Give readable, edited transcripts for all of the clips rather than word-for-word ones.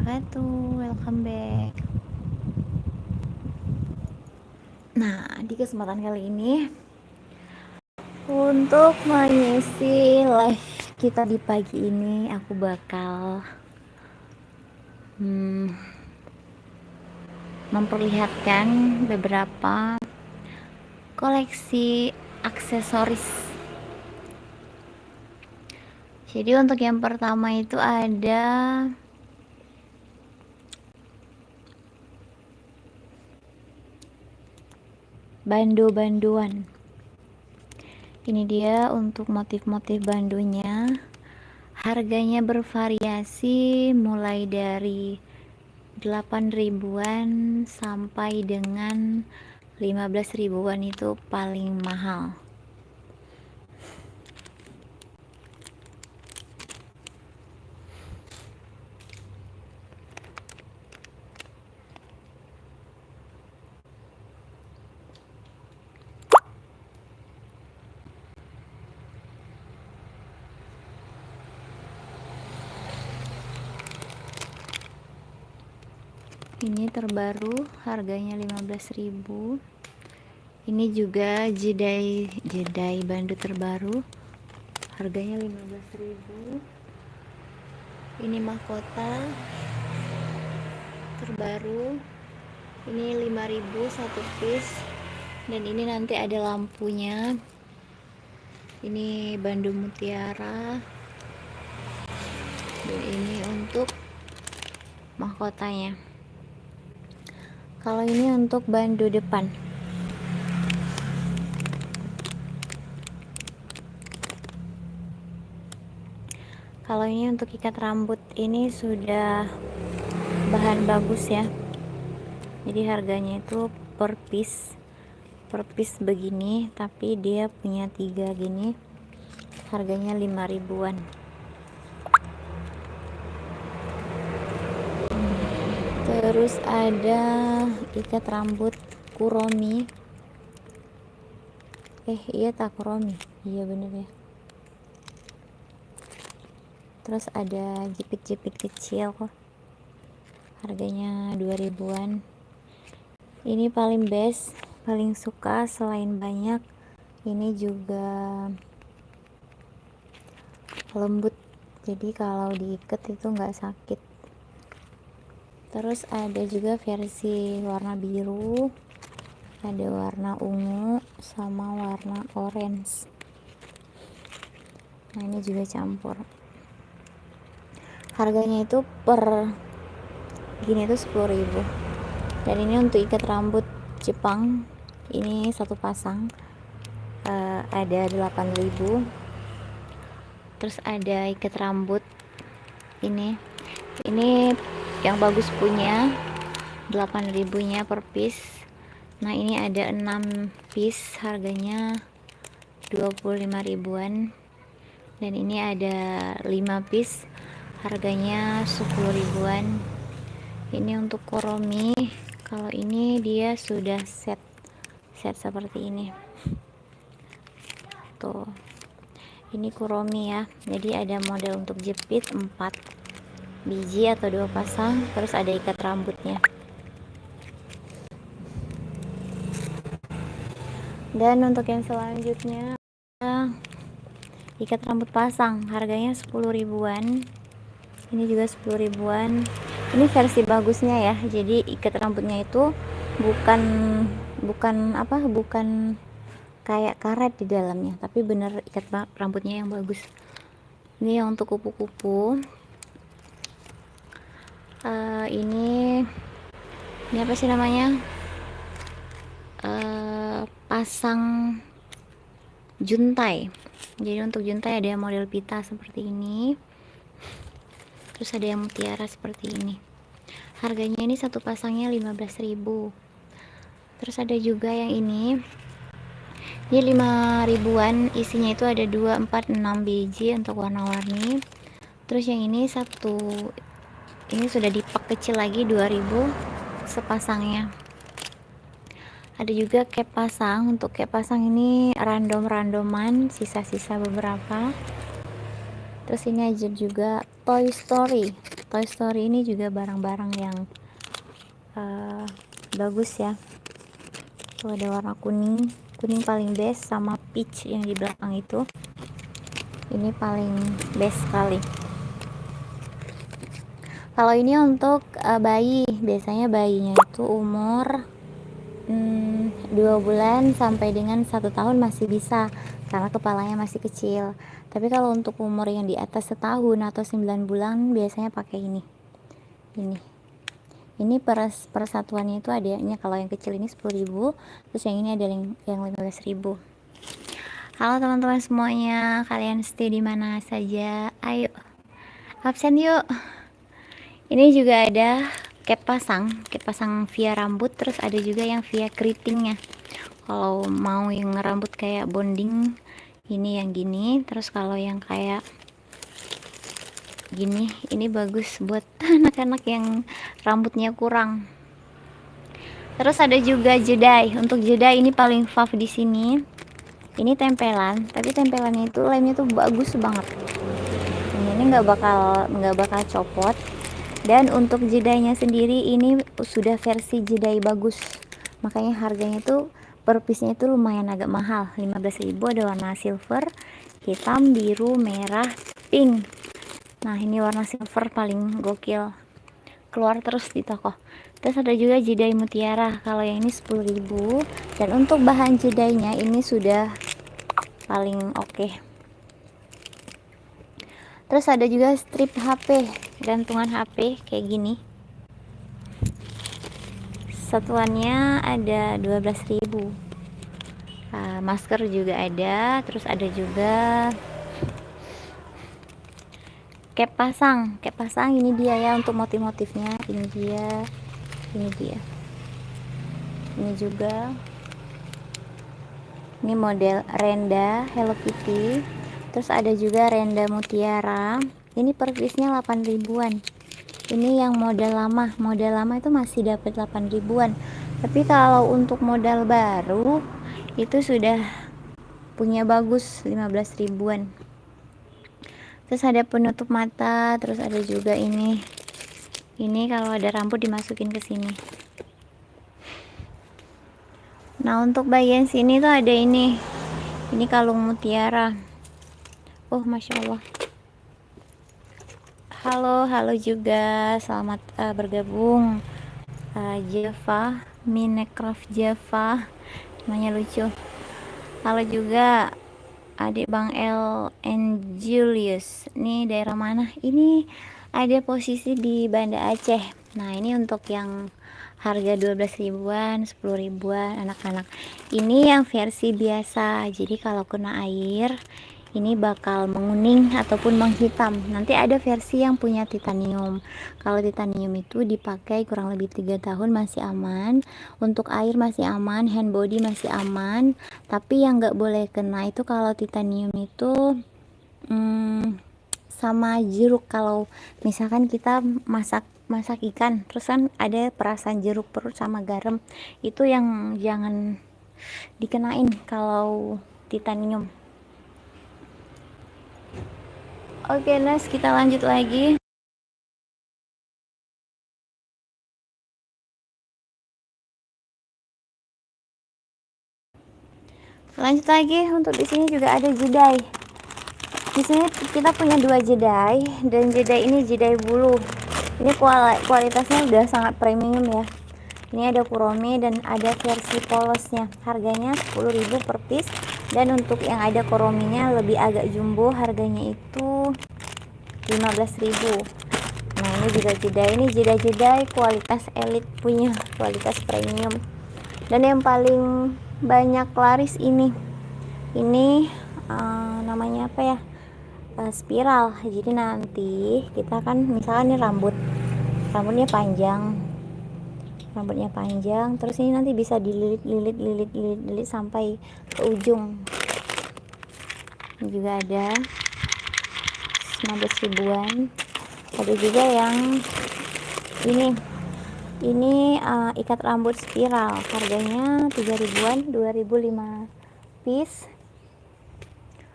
wabarakatuh. Welcome back. Nah, di kesempatan kali ini untuk mengisi live kita di pagi ini, aku bakal memperlihatkan beberapa koleksi aksesoris. Jadi untuk yang pertama itu ada bando-bandoan. Ini dia untuk motif-motif bandonya. Harganya bervariasi mulai dari 8 ribuan sampai dengan 15 ribuan, itu paling mahal. Ini terbaru, harganya 15.000. Ini juga jedai bando terbaru, harganya 15.000. Ini mahkota terbaru, ini 5.000 satu piece. Dan ini nanti ada lampunya. Ini bando mutiara. Dan ini untuk mahkotanya. Kalau ini untuk bando depan. Kalau ini untuk ikat rambut, ini sudah bahan bagus ya. Jadi harganya itu per piece begini, tapi dia punya 3 gini. Harganya 5 ribuan. Terus ada ikat rambut kuromi. Iya tak kuromi. Iya bener ya. Terus ada jepit-jepit kecil kok. Harganya 2 ribuan. Ini paling best, paling suka selain banyak. Ini juga lembut. Jadi kalau diikat itu nggak sakit. Terus ada juga versi warna biru, ada warna ungu, sama warna orange. Nah ini juga campur. Harganya itu per gini itu 10.000. Dan ini untuk ikat rambut Jepang, ini satu pasang ada 8.000. Terus ada ikat rambut ini yang bagus punya 8.000 nya per piece. Nah ini ada 6 piece, harganya 25 ribuan. Dan ini ada 5 piece, harganya 10 ribuan. Ini untuk kuromi. Kalau ini dia sudah set seperti ini tuh. Ini kuromi ya, jadi ada model untuk jepit 4 biji atau 2 pasang. Terus ada ikat rambutnya. Dan untuk yang selanjutnya ikat rambut pasang, harganya 10 ribuan. Ini juga 10 ribuan. Ini versi bagusnya ya, jadi ikat rambutnya itu bukan kayak karet di dalamnya, tapi bener ikat rambutnya yang bagus. Ini yang untuk kupu-kupu. Ini apa sih namanya, pasang juntai. Jadi untuk juntai ada model pita seperti ini, terus ada yang mutiara seperti ini. Harganya ini satu pasangnya 15.000. Terus ada juga yang ini 5 ribuan, isinya itu ada 2, 4, 6 biji untuk warna-warni. Terus yang ini ini sudah dipak kecil lagi, 2.000 sepasangnya. Ada juga cap pasang. Untuk cap pasang ini randoman, sisa-sisa beberapa. Terus ini aja juga Toy Story Toy Story ini juga barang-barang yang bagus ya. Tuh ada warna kuning paling best, sama peach yang di belakang itu. Ini paling best sekali. Kalau ini untuk bayi, biasanya bayinya itu umur 2 bulan sampai dengan 1 tahun masih bisa, karena kepalanya masih kecil. Tapi kalau untuk umur yang di atas setahun atau 9 bulan biasanya pakai ini persatuannya itu adanya. Kalau yang kecil ini 10.000, terus yang ini ada yang 15.000. Halo teman-teman semuanya, kalian stay di mana saja? Ayo absen yuk. Ini juga ada cap pasang via rambut, terus ada juga yang via keritingnya. Kalau mau yang rambut kayak bonding, ini yang gini. Terus kalau yang kayak gini, ini bagus buat anak-anak yang rambutnya kurang. Terus ada juga jedai. Untuk jedai ini paling fav di sini. Ini tempelan, tapi tempelannya itu lemnya tuh bagus banget. Ini nggak bakal copot. Dan untuk jedainya sendiri ini sudah versi jedai bagus, makanya harganya tuh per piece-nya itu lumayan agak mahal, 15.000. Ada warna silver, hitam, biru, merah, pink. Nah ini warna silver paling gokil, keluar terus di toko. Terus ada juga jedai mutiara, kalau yang ini 10.000. Dan untuk bahan jedainya ini sudah paling oke. Terus ada juga strip HP, gantungan HP kayak gini. Satuannya ada 12.000. Masker juga ada. Terus ada juga cap pasang. Ini dia ya untuk motif-motifnya. Ini dia. Ini juga. Ini model Renda Hello Kitty. Terus ada juga Renda Mutiara. Ini per piece-nya 8.000-an. Ini yang model lama itu masih dapat 8.000-an. Tapi kalau untuk model baru itu sudah punya bagus 15.000-an. Terus ada penutup mata, terus ada juga ini kalau ada rambut dimasukin ke sini. Nah untuk bagian sini tuh ada ini kalung mutiara. Oh masya Allah. Halo juga, selamat bergabung. Java Minecraft Java, namanya lucu. Halo juga adik Bang El and Julius. Ini daerah mana? Ini ada posisi di Banda Aceh. Nah ini untuk yang harga 12.000-an, 10.000-an anak-anak. Ini yang versi biasa, jadi kalau kena air ini bakal menguning ataupun menghitam. Nanti ada versi yang punya titanium. Kalau titanium itu dipakai kurang lebih 3 tahun masih aman, untuk air masih aman, hand body masih aman. Tapi yang nggak boleh kena itu kalau titanium itu sama jeruk. Kalau misalkan kita masak ikan, terus kan ada perasan jeruk perut sama garam, itu yang jangan dikenain kalau titanium. Oke, next kita lanjut lagi. Lanjut lagi, untuk di sini juga ada jedai. Di sini kita punya 2 jedai, dan jedai ini jedai bulu. Ini kualitasnya udah sangat premium ya. Ini ada kuromi dan ada versi polosnya. Harganya 10.000 per piece. Dan untuk yang ada korominya lebih agak jumbo, harganya itu 15.000. Nah ini juga jedai, ini jedai kualitas elit punya, kualitas premium. Dan yang paling banyak laris ini namanya apa ya, spiral. Jadi nanti kita kan misalnya nih rambutnya panjang, terus ini nanti bisa dililit sampai ke ujung. Ini juga ada 15.000-an. Ada juga yang ini ikat rambut spiral, harganya 3.000-an, 2.005 piece.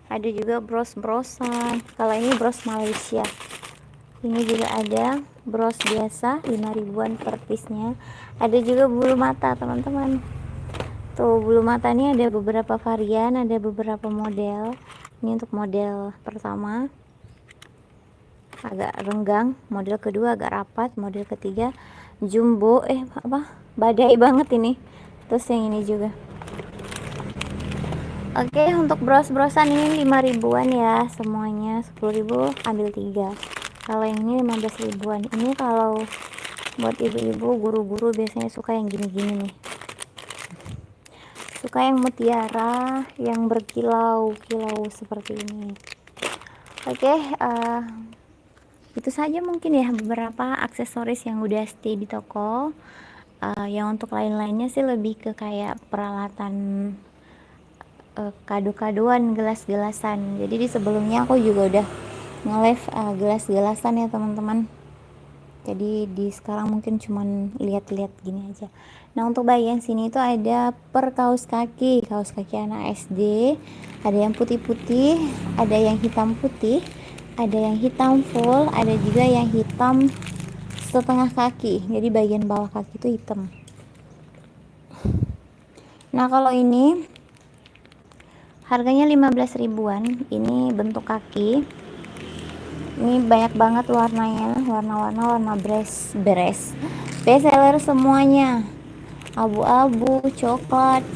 Ada juga bros-brosan. Kalau ini bros Malaysia, Ini juga ada bros biasa 5 ribuan per piece-nya. Ada juga bulu mata teman-teman. Tuh bulu mata ini ada beberapa varian, ada beberapa model. Ini untuk model pertama agak renggang, model kedua agak rapat, model ketiga jumbo badai banget ini. Terus yang ini juga. Oke, untuk bros-brosan ini 5 ribuan ya, semuanya 10 ribu ambil 3. Kalau yang ini 15 ribuan. Ini kalau buat ibu-ibu, guru-guru biasanya suka yang gini-gini nih. Suka yang mutiara, yang berkilau-kilau seperti ini. Oke, itu saja mungkin ya beberapa aksesoris yang udah stay di toko. Yang untuk lain-lainnya sih lebih ke kayak peralatan kado-kadoan, gelas-gelasan. Jadi di sebelumnya aku juga udah nge-live gelas-gelasan ya teman-teman. Jadi di sekarang mungkin cuman lihat-lihat gini aja. Nah untuk bagian sini itu ada per kaos kaki anak SD. Ada yang putih-putih, ada yang hitam putih, ada yang hitam full, ada juga yang hitam setengah kaki. Jadi bagian bawah kaki itu hitam. Nah kalau ini harganya 15 ribuan. Ini bentuk kaki. Ini banyak banget warnanya, warna best seller semuanya. Abu-abu, coklat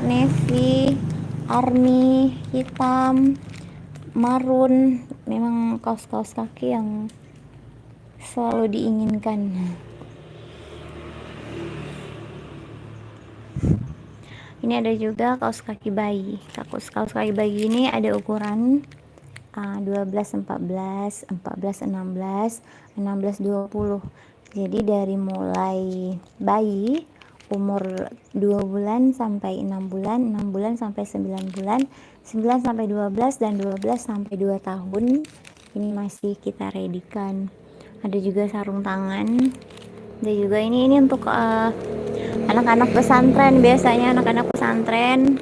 navy, army, hitam, marun. Memang kaos-kaos kaki yang selalu diinginkan. Ini ada juga kaos kaki bayi. Kaos kaki bayi ini ada ukuran 12, 14, 14, 16, 16, 20. Jadi dari mulai bayi umur 2 bulan sampai 6 bulan, 6 bulan sampai 9 bulan, 9 sampai 12, dan 12 sampai 2 tahun ini masih kita redikan. Ada juga sarung tangan. Ada juga ini untuk anak-anak pesantren. Biasanya anak-anak pesantren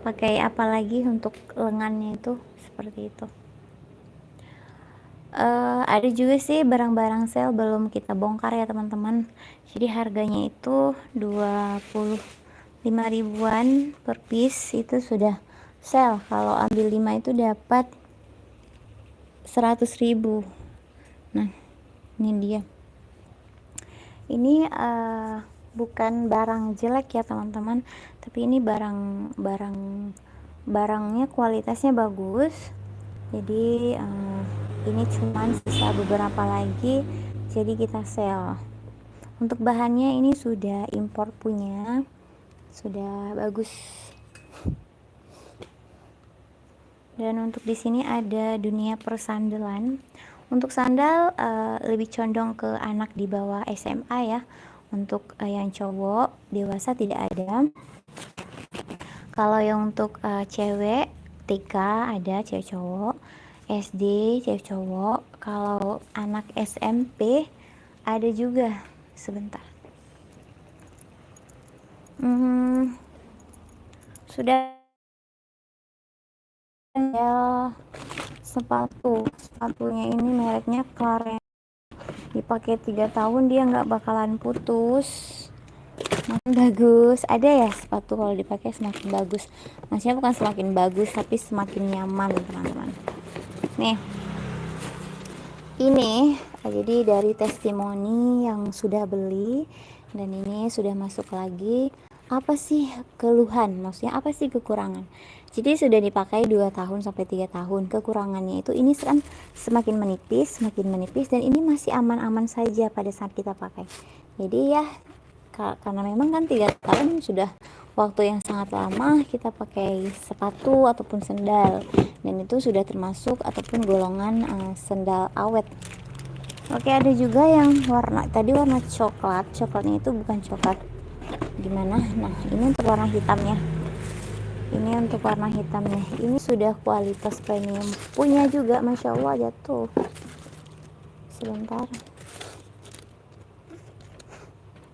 pakai apa lagi untuk lengannya itu seperti itu. Ada juga sih barang-barang sale belum kita bongkar ya teman-teman. Jadi harganya itu 25 ribuan per piece itu sudah sale. Kalau ambil 5 itu dapat 100 ribu. Nah ini dia. Ini bukan barang jelek ya teman-teman, tapi ini barangnya kualitasnya bagus. Jadi ini cuman sisa beberapa lagi, jadi kita sell. Untuk bahannya ini sudah impor punya, sudah bagus. Dan untuk di sini ada dunia persandalan. Untuk sandal lebih condong ke anak di bawah SMA ya. Untuk yang cowok dewasa tidak ada. Kalau yang untuk cewek TK ada cewek cowok, SD cewek cowok. Kalau anak SMP ada juga. Sebentar. Sudah ya, sepatunya ini mereknya Clarence. Dipakai 3 tahun dia nggak bakalan putus. Bagus. Ada ya sepatu kalau dipakai semakin bagus, maksudnya bukan semakin bagus tapi semakin nyaman teman-teman. Nih ini jadi dari testimoni yang sudah beli dan ini sudah masuk lagi. Apa sih keluhan, maksudnya apa sih kekurangan? Jadi sudah dipakai 2 tahun sampai 3 tahun. Kekurangannya itu ini kan semakin menipis dan ini masih aman-aman saja pada saat kita pakai. Jadi ya karena memang kan 3 tahun sudah waktu yang sangat lama kita pakai sepatu ataupun sendal, dan itu sudah termasuk ataupun golongan sendal awet. Oke, ada juga yang warna coklatnya itu bukan coklat gimana. Nah ini untuk warna hitamnya, ini sudah kualitas premium punya juga, Masya Allah jatuh. Sebentar.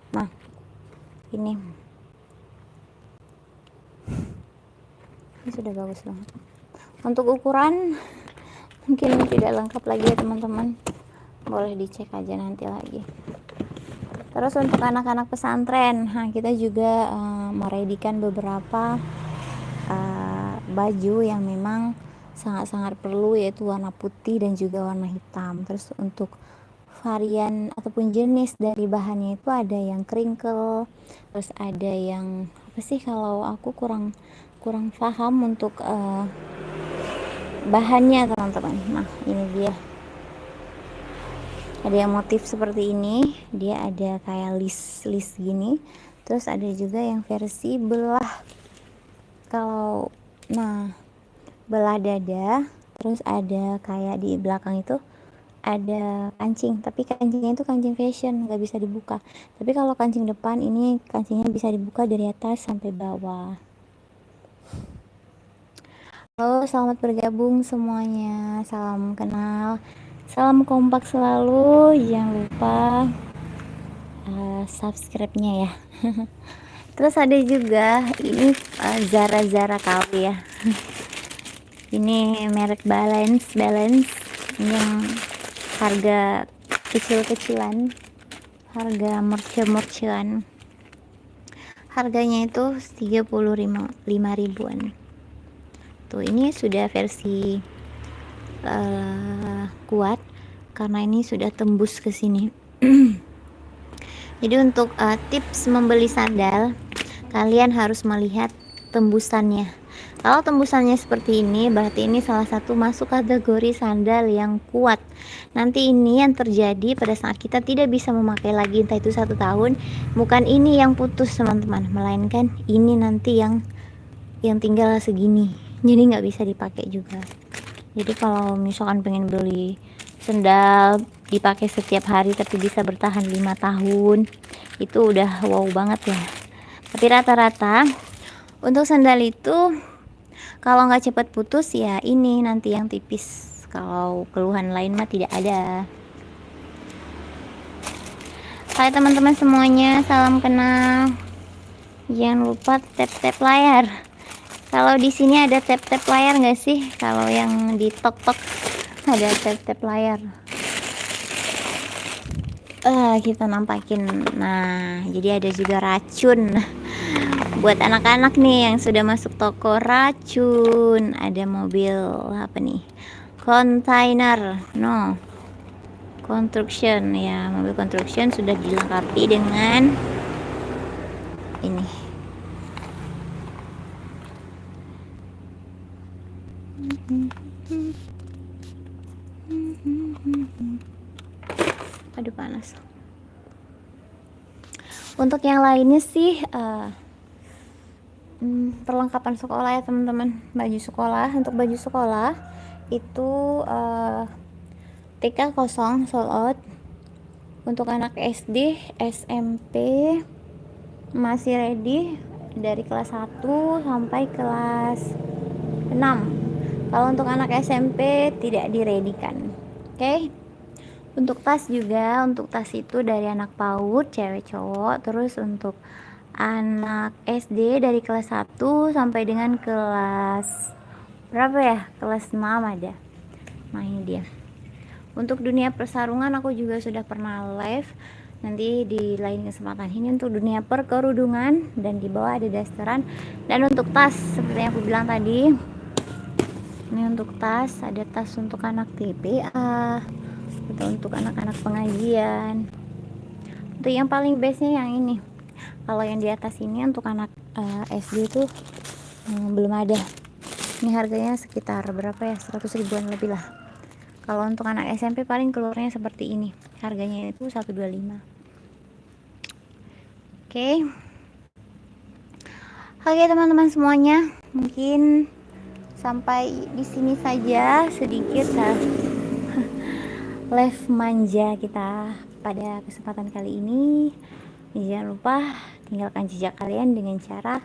Nah ini sudah bagus banget. Untuk ukuran mungkin tidak lengkap lagi ya teman-teman, boleh dicek aja nanti lagi. Terus untuk anak-anak pesantren, nah kita juga meredikan beberapa baju yang memang sangat-sangat perlu, yaitu warna putih dan juga warna hitam. Terus untuk varian ataupun jenis dari bahannya itu ada yang crinkle, terus ada yang apa sih, kalau aku kurang paham untuk bahannya teman-teman. Nah ini dia, ada yang motif seperti ini, dia ada kayak list gini. Terus ada juga yang versi belah, kalau belah dada. Terus ada kayak di belakang itu ada kancing, tapi kancingnya itu kancing fashion, nggak bisa dibuka. Tapi kalau kancing depan ini kancingnya bisa dibuka dari atas sampai bawah. Halo, selamat bergabung semuanya, salam kenal, salam kompak selalu, jangan lupa subscribe-nya ya. Terus ada juga ini Zara kali ya. Ini merek Balance yang harga kecil-kecilan, harga merce-mercean. Harganya itu 35 ribuan. Tuh, ini sudah versi kuat karena ini sudah tembus ke sini. Jadi untuk tips membeli sandal, kalian harus melihat tembusannya. Kalau tembusannya seperti ini, berarti ini salah satu masuk kategori sandal yang kuat. Nanti ini yang terjadi pada saat kita tidak bisa memakai lagi, entah itu 1 tahun, bukan ini yang putus teman-teman, melainkan ini nanti yang tinggal segini, jadi nggak bisa dipakai juga. Jadi kalau misalkan pengen beli sendal dipakai setiap hari tapi bisa bertahan 5 tahun, itu udah wow banget ya. Tapi rata-rata untuk sandal itu kalau nggak cepat putus ya ini nanti yang tipis. Kalau keluhan lain mah tidak ada. Hai teman-teman semuanya, salam kenal. Jangan lupa tap layar. Kalau di sini ada tap layar nggak sih? Kalau yang di tok ada tap layar. Kita nampakin. Nah, jadi ada juga racun buat anak-anak nih yang sudah masuk toko. Racun, ada mobil apa nih, kontainer, construction ya, mobil construction sudah dilengkapi dengan ini. Aduh panas. Untuk yang lainnya sih perlengkapan sekolah ya teman-teman, baju sekolah. Untuk baju sekolah itu TK kosong sold out. Untuk anak SD, SMP masih ready dari kelas 1 sampai kelas 6. Kalau untuk anak SMP tidak diredikan. Oke. Untuk tas juga, untuk tas itu dari anak PAUD cewek cowok. Terus untuk anak SD dari kelas 1 sampai dengan kelas berapa ya, kelas 6 ada. Nah ini dia. Untuk dunia persarungan aku juga sudah pernah live, nanti di lain kesempatan. Ini untuk dunia perkerudungan dan di bawah ada dasteran. Dan untuk tas seperti yang aku bilang tadi, ini untuk tas, ada tas untuk anak TPA atau untuk anak-anak pengajian. Untuk yang paling bestnya yang ini. Kalau yang di atas ini untuk anak SD itu belum ada. Ini harganya sekitar berapa ya, 100 ribuan lebih lah. Kalau untuk anak SMP paling keluarnya seperti ini, harganya itu 125. Oke teman-teman semuanya, mungkin sampai di sini saja sedikit live manja kita pada kesempatan kali ini. Jangan lupa tinggalkan jejak kalian dengan cara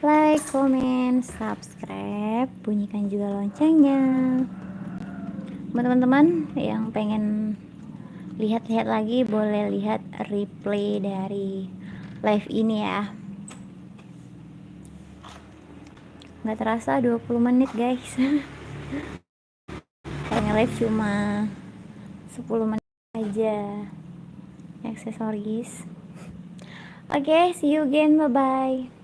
like, comment, subscribe, bunyikan juga loncengnya. Teman-teman yang pengen lihat-lihat lagi boleh lihat replay dari live ini ya. Nggak terasa 20 menit guys. Kayak live cuma 10 menit. aja aksesoris. Oke, see you again, bye bye.